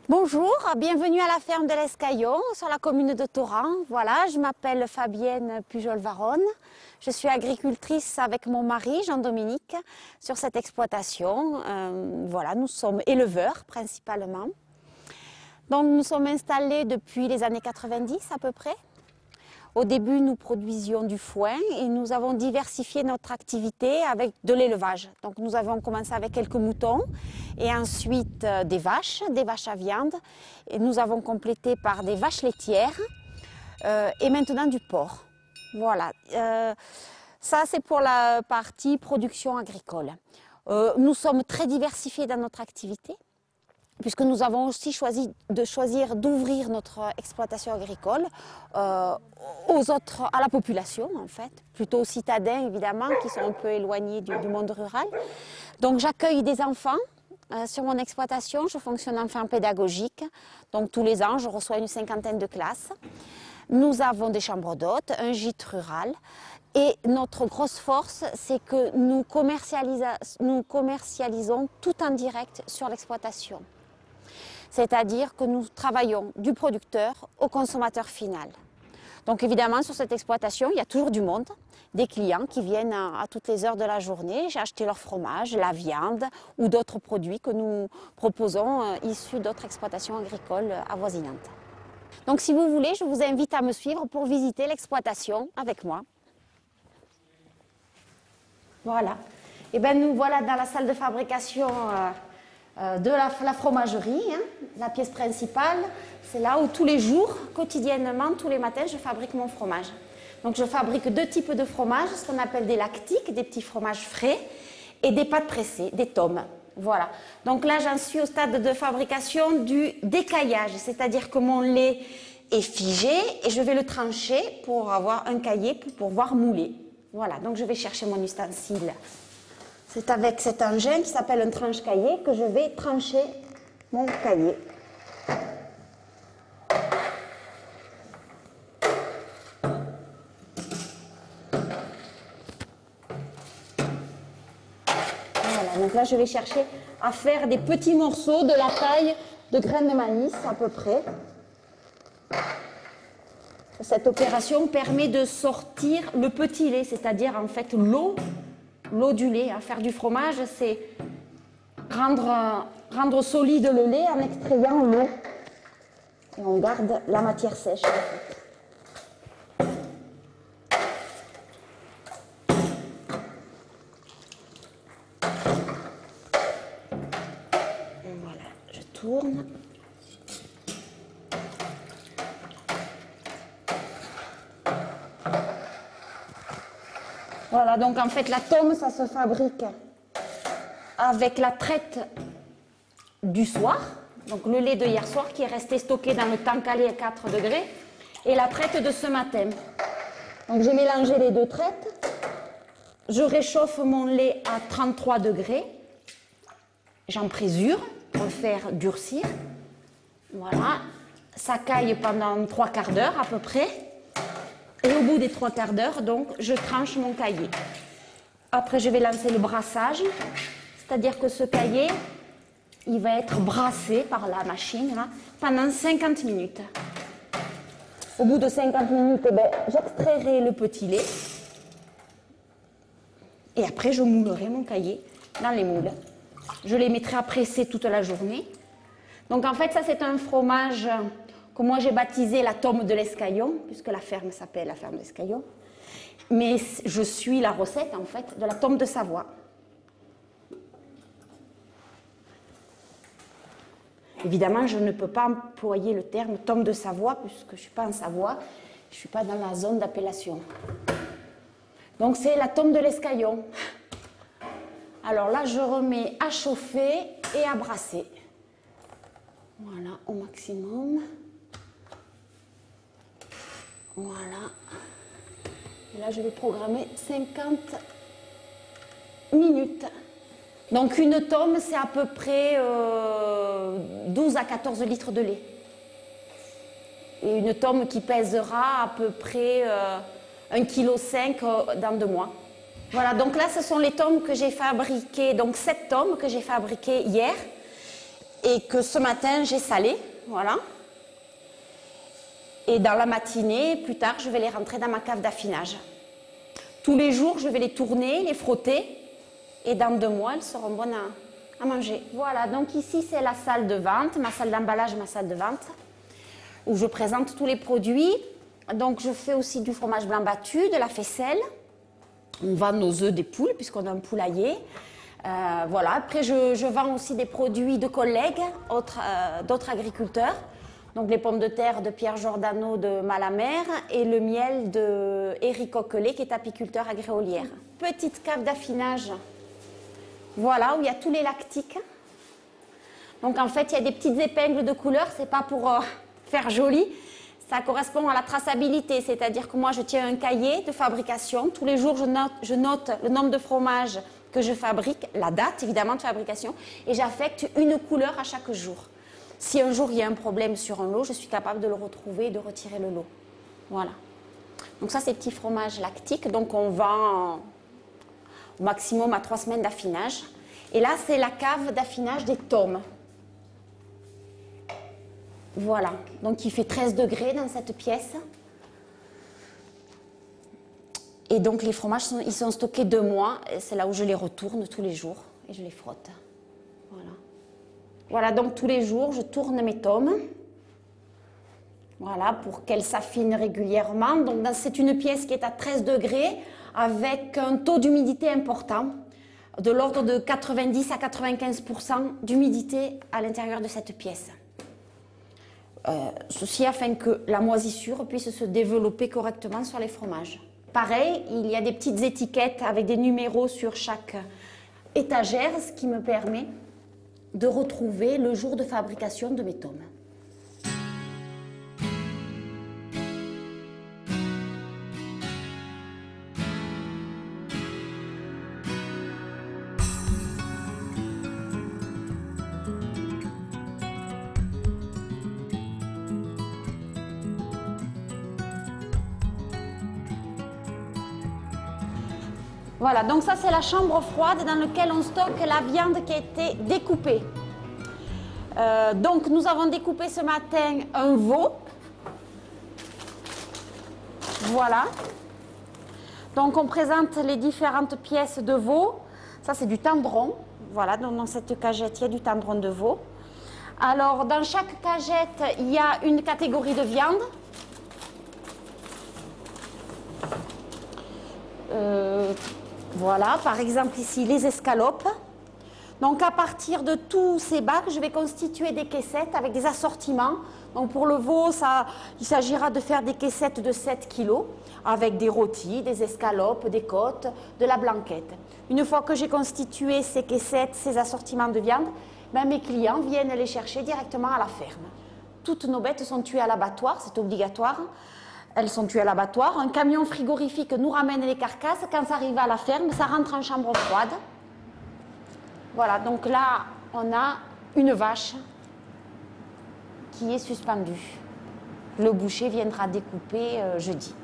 Bonjour, bienvenue à la ferme de l'Escaillon, sur la commune de Thorens. Voilà, je m'appelle Fabienne Pujol-Varonne. Je suis agricultrice avec mon mari, Jean-Dominique, sur cette exploitation. Voilà, nous sommes éleveurs principalement. Donc nous sommes installés depuis les années 90 à peu près. Au début, nous produisions du foin et nous avons diversifié notre activité avec de l'élevage. Donc nous avons commencé avec quelques moutons et ensuite des vaches à viande. Et nous avons complété par des vaches laitières et maintenant du porc. Voilà, ça c'est pour la partie production agricole. Nous sommes très diversifiés dans notre activité, puisque nous avons aussi choisi d'ouvrir notre exploitation agricole à la population en fait, plutôt aux citadins évidemment, qui sont un peu éloignés du monde rural. Donc j'accueille des enfants sur mon exploitation, je fonctionne en ferme pédagogique, donc tous les ans je reçois une cinquantaine de classes. Nous avons des chambres d'hôtes, un gîte rural. Et notre grosse force, c'est que nous commercialisons tout en direct sur l'exploitation. C'est-à-dire que nous travaillons du producteur au consommateur final. Donc évidemment, sur cette exploitation, il y a toujours du monde, des clients qui viennent à toutes les heures de la journée acheter leur fromage, la viande ou d'autres produits que nous proposons issus d'autres exploitations agricoles avoisinantes. Donc si vous voulez, je vous invite à me suivre pour visiter l'exploitation avec moi. Voilà. Et bien nous voilà dans la salle de fabrication de la fromagerie, hein, la pièce principale. C'est là où tous les jours, quotidiennement, tous les matins, je fabrique mon fromage. Donc je fabrique deux types de fromage, ce qu'on appelle des lactiques, des petits fromages frais, et des pâtes pressées, des tomes. Voilà. Donc là, j'en suis au stade de fabrication du décaillage, c'est-à-dire que mon lait est figé et je vais le trancher pour avoir un caillé pour pouvoir mouler. Voilà, donc je vais chercher mon ustensile. C'est avec cet engin qui s'appelle un tranche-caillé que je vais trancher mon caillé. Voilà, donc là je vais chercher à faire des petits morceaux de la taille de graines de maïs à peu près. Cette opération permet de sortir le petit lait, c'est-à-dire en fait l'eau du lait. Faire du fromage, c'est rendre solide le lait en extrayant l'eau. Et on garde la matière sèche. En fait. Voilà, je tourne. Voilà, donc en fait la tome, ça se fabrique avec la traite du soir, donc le lait de hier soir qui est resté stocké dans le tank à lait à 4 degrés, et la traite de ce matin. Donc j'ai mélangé les deux traites, je réchauffe mon lait à 33 degrés, j'en présure pour le faire durcir. Voilà, ça caille pendant 3 quarts d'heure à peu près. Et au bout des 3 quarts d'heure, donc, je tranche mon caillé. Après, je vais lancer le brassage, c'est-à-dire que ce caillé, il va être brassé par la machine là, pendant 50 minutes. Au bout de 50 minutes, eh ben, j'extrairai le petit lait. Et après, je moulerai mon caillé dans les moules. Je les mettrai à presser toute la journée. Donc, en fait, ça, c'est un fromage que moi j'ai baptisé la tome de l'Escaillon, puisque la ferme s'appelle la ferme de l'Escaillon. Mais je suis la recette en fait de la tome de Savoie. Évidemment, je ne peux pas employer le terme tome de Savoie, puisque je ne suis pas en Savoie, je ne suis pas dans la zone d'appellation. Donc c'est la tome de l'Escaillon. Alors là, je remets à chauffer et à brasser. Voilà, au maximum. Voilà. Et là, je vais programmer 50 minutes. Donc, une tome, c'est à peu près 12 à 14 litres de lait. Et une tome qui pèsera à peu près 1,5 kg dans 2 mois. Voilà, donc là, ce sont les tomes que j'ai fabriquées. Donc, 7 tomes que j'ai fabriquées hier. et que ce matin j'ai salé, voilà. Et dans la matinée, plus tard, je vais les rentrer dans ma cave d'affinage. Tous les jours, je vais les tourner, les frotter, et dans 2 mois, elles seront bonnes à manger. Voilà, donc ici c'est la salle de vente, ma salle d'emballage, ma salle de vente, où je présente tous les produits. Donc je fais aussi du fromage blanc battu, de la faisselle. On vend nos œufs des poules, puisqu'on a un poulailler. Voilà. Après, je vends aussi des produits de collègues, d'autres agriculteurs. Donc les pommes de terre de Pierre Giordano de Malamère et le miel de Éric Coquelet, qui est apiculteur agréolière. Petite cave d'affinage, voilà, où il y a tous les lactiques. Donc en fait, il y a des petites épingles de couleur, c'est pas pour faire joli. Ça correspond à la traçabilité, c'est-à-dire que moi je tiens un cahier de fabrication. Tous les jours je note le nombre de fromages que je fabrique, la date évidemment de fabrication, et j'affecte une couleur à chaque jour. Si un jour il y a un problème sur un lot, je suis capable de le retrouver et de retirer le lot. Voilà. Donc ça c'est petits fromages lactiques, donc on vend au maximum à 3 semaines d'affinage. Et là c'est la cave d'affinage des tomes. Voilà, donc il fait 13 degrés dans cette pièce. Et donc les fromages, ils sont stockés 2 mois. C'est là où je les retourne tous les jours et je les frotte. Voilà. Voilà, donc tous les jours, je tourne mes tomes. Voilà, pour qu'elles s'affinent régulièrement. Donc c'est une pièce qui est à 13 degrés avec un taux d'humidité important, de l'ordre de 90 à 95% d'humidité à l'intérieur de cette pièce. Ceci afin que la moisissure puisse se développer correctement sur les fromages. Pareil, il y a des petites étiquettes avec des numéros sur chaque étagère, ce qui me permet de retrouver le jour de fabrication de mes tomes. Voilà, donc ça c'est la chambre froide dans laquelle on stocke la viande qui a été découpée. Donc nous avons découpé ce matin un veau. Voilà. Donc on présente les différentes pièces de veau. Ça c'est du tendron. Voilà, donc dans cette cagette il y a du tendron de veau. Alors dans chaque cagette il y a une catégorie de viande. Voilà, par exemple ici les escalopes. Donc à partir de tous ces bacs, je vais constituer des caissettes avec des assortiments. Donc pour le veau, il s'agira de faire des caissettes de 7 kg avec des rôtis, des escalopes, des côtes, de la blanquette. Une fois que j'ai constitué ces caissettes, ces assortiments de viande, mes clients viennent les chercher directement à la ferme. Toutes nos bêtes sont tuées à l'abattoir, c'est obligatoire. Elles sont tuées à l'abattoir. Un camion frigorifique nous ramène les carcasses. Quand ça arrive à la ferme, ça rentre en chambre froide. Voilà, donc là, on a une vache qui est suspendue. Le boucher viendra découper jeudi.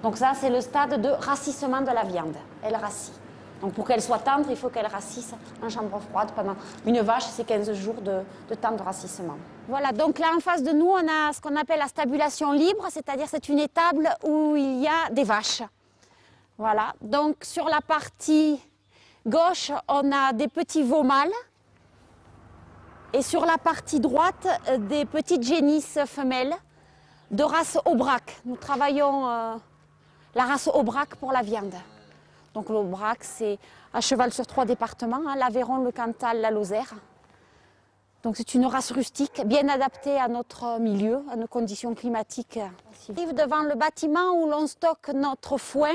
Donc ça, c'est le stade de racissement de la viande. Elle rassit. Donc pour qu'elle soit tendre, il faut qu'elle rassisse en chambre froide pendant... Une vache, c'est 15 jours de temps de rassissement. Voilà, donc là en face de nous, on a ce qu'on appelle la stabulation libre, c'est-à-dire c'est une étable où il y a des vaches. Voilà, donc sur la partie gauche, on a des petits veaux mâles. Et sur la partie droite, des petites génisses femelles de race Aubrac. Nous travaillons la race Aubrac pour la viande. Donc l'Aubrac, c'est à cheval sur 3 départements, hein, l'Aveyron, le Cantal, la Lozère. Donc c'est une race rustique, bien adaptée à notre milieu, à nos conditions climatiques. On arrive devant le bâtiment où l'on stocke notre foin,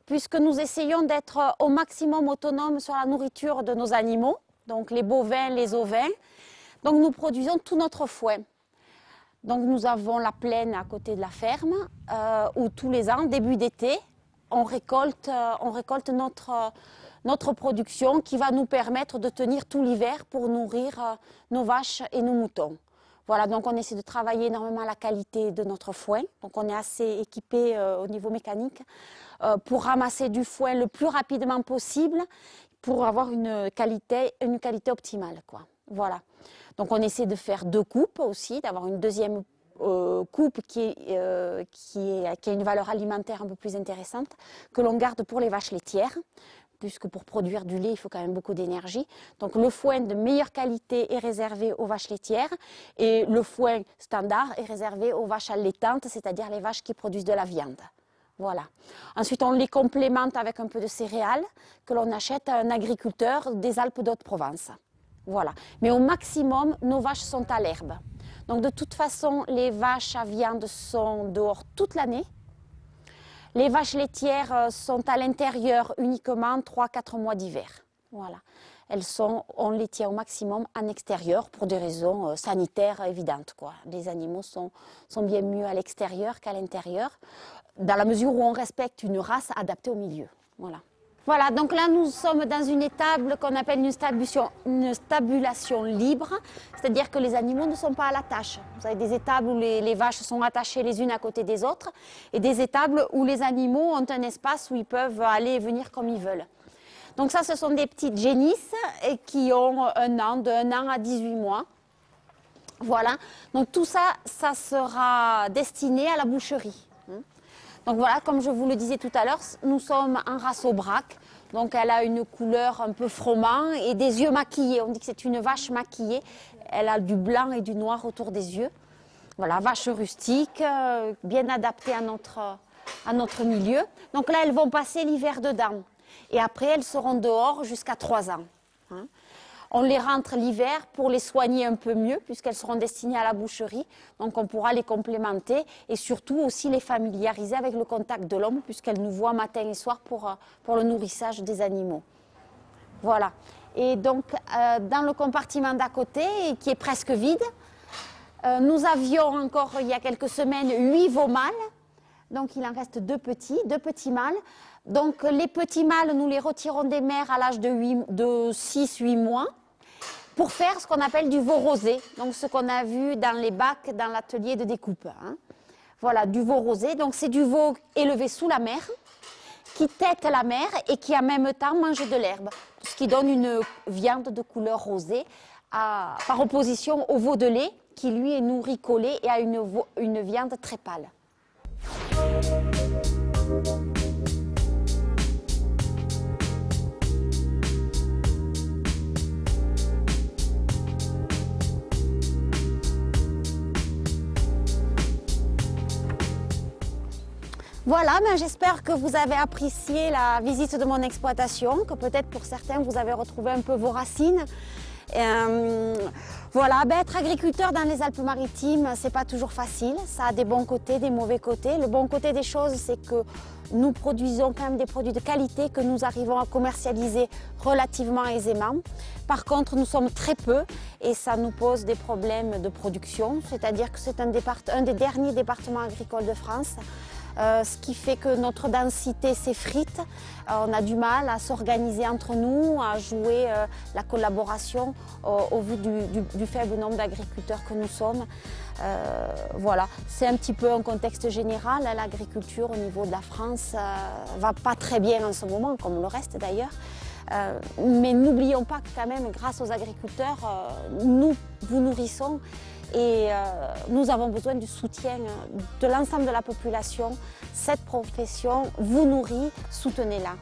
puisque nous essayons d'être au maximum autonomes sur la nourriture de nos animaux, donc les bovins, les ovins. Donc nous produisons tout notre foin. Donc nous avons la plaine à côté de la ferme, où tous les ans, début d'été, on récolte notre production qui va nous permettre de tenir tout l'hiver pour nourrir nos vaches et nos moutons. Voilà, donc on essaie de travailler énormément la qualité de notre foin. Donc on est assez équipé au niveau mécanique pour ramasser du foin le plus rapidement possible pour avoir une qualité optimale, quoi. Voilà. Donc on essaie de faire 2 coupes aussi, d'avoir une deuxième coupe qui a une valeur alimentaire un peu plus intéressante, que l'on garde pour les vaches laitières, puisque pour produire du lait, il faut quand même beaucoup d'énergie. Donc le foin de meilleure qualité est réservé aux vaches laitières et le foin standard est réservé aux vaches allaitantes, c'est-à-dire les vaches qui produisent de la viande. Voilà. Ensuite, on les complémente avec un peu de céréales que l'on achète à un agriculteur des Alpes d'Haute-Provence. Voilà. Mais au maximum, nos vaches sont à l'herbe. Donc de toute façon, les vaches à viande sont dehors toute l'année. Les vaches laitières sont à l'intérieur uniquement 3-4 mois d'hiver. Voilà. On les tient au maximum en extérieur pour des raisons sanitaires évidentes, quoi. Les animaux sont bien mieux à l'extérieur qu'à l'intérieur, dans la mesure où on respecte une race adaptée au milieu. Voilà. Voilà, donc là nous sommes dans une étable qu'on appelle une stabulation libre, c'est-à-dire que les animaux ne sont pas à la tâche. Vous avez des étables où les vaches sont attachées les unes à côté des autres et des étables où les animaux ont un espace où ils peuvent aller et venir comme ils veulent. Donc ça, ce sont des petites génisses qui ont de 1 an à 18 mois. Voilà, donc tout ça, ça sera destiné à la boucherie. Donc voilà, comme je vous le disais tout à l'heure, nous sommes en race Aubrac. Donc elle a une couleur un peu froment et des yeux maquillés. On dit que c'est une vache maquillée. Elle a du blanc et du noir autour des yeux. Voilà, vache rustique, bien adaptée à notre milieu. Donc là, elles vont passer l'hiver dedans. Et après, elles seront dehors jusqu'à 3 ans. On les rentre l'hiver pour les soigner un peu mieux puisqu'elles seront destinées à la boucherie. Donc on pourra les complémenter et surtout aussi les familiariser avec le contact de l'homme puisqu'elles nous voient matin et soir pour le nourrissage des animaux. Voilà. Et donc dans le compartiment d'à côté qui est presque vide, nous avions encore il y a quelques semaines 8 veaux mâles. Donc il en reste 2 petits mâles. Donc les petits mâles, nous les retirons des mères à l'âge de 6-8 mois pour faire ce qu'on appelle du veau rosé. Donc ce qu'on a vu dans les bacs dans l'atelier de découpe. Voilà, du veau rosé. Donc c'est du veau élevé sous la mer, qui tète la mer et qui en même temps mange de l'herbe. Ce qui donne une viande de couleur rosée par opposition au veau de lait qui lui est nourri collé et a une viande très pâle. Voilà, j'espère que vous avez apprécié la visite de mon exploitation, que peut-être pour certains vous avez retrouvé un peu vos racines. Voilà, être agriculteur dans les Alpes-Maritimes, c'est pas toujours facile. Ça a des bons côtés, des mauvais côtés. Le bon côté des choses, c'est que nous produisons quand même des produits de qualité que nous arrivons à commercialiser relativement aisément. Par contre, nous sommes très peu et ça nous pose des problèmes de production. C'est-à-dire que c'est un des derniers départements agricoles de France. Ce qui fait que notre densité s'effrite. On a du mal à s'organiser entre nous, à jouer la collaboration au vu du faible nombre d'agriculteurs que nous sommes. Voilà, c'est un petit peu un contexte général. L'agriculture au niveau de la France va pas très bien en ce moment, comme le reste d'ailleurs. Mais n'oublions pas que quand même, grâce aux agriculteurs, nous vous nourrissons. Et nous avons besoin du soutien de l'ensemble de la population. Cette profession vous nourrit, soutenez-la.